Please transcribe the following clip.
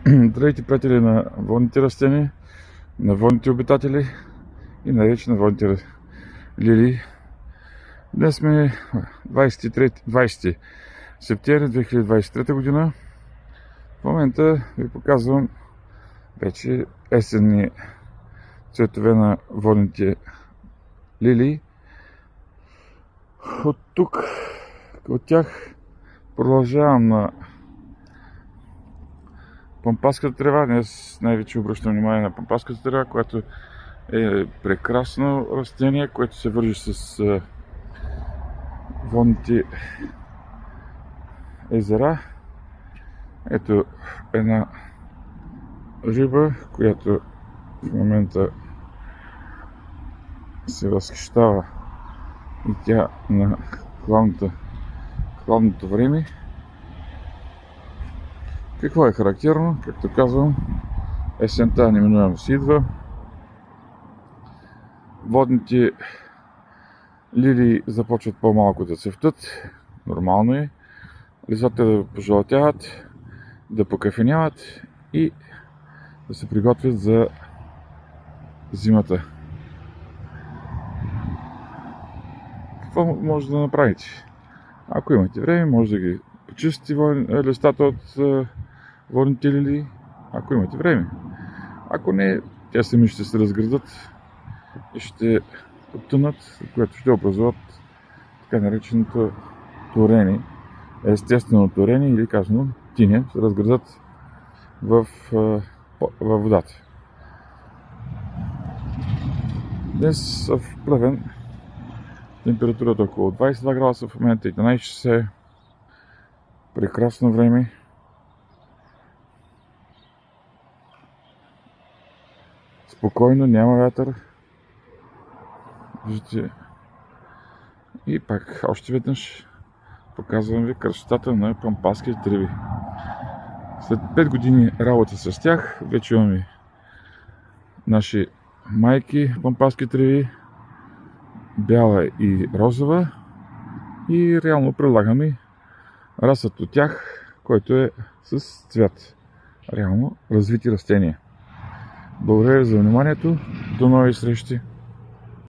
Здравейте, приятели на водните растения, на водните обитатели и най-вече на водните лилии. Днес сме 20 септември 2023 година. В момента ви показвам вече есенни цветове на водните лилии. От тук, от тях продължавам на пампаската трева. Днес най-вече обръщам внимание на пампаската трева, която е прекрасно растение, което се вържи с водните езера. Ето една риба, която в момента се възхищава и тя на хладното време. Какво е характерно? Както казвам, есента неминуемо си идва. Водните лилии започват по-малко да цъфтат. Нормално е. Листата да пожълтяват, да покафеняват и да се приготвят за зимата. Какво може да направите? Ако имате време, може да ги почистите листата от водните лилии, ако имате време. Ако не, те сами ще се разградат и ще потънат, което ще образуват така нареченото торени, естествено торени или казано тиня, се разградат във водата. Днес в Плевен температурата около 22 градуса, в момента 11 часа. Прекрасно време. Спокойно, няма вятър. Виждате. И пак още веднъж показвам ви красотата на пампаските треви. След 5 години работа с тях, вече имаме наши майки пампаски треви, бяла и розова, и реално предлагаме расът от тях, който е с цвят. Реално развити растения. Благодаря ви за вниманието. До нови срещи!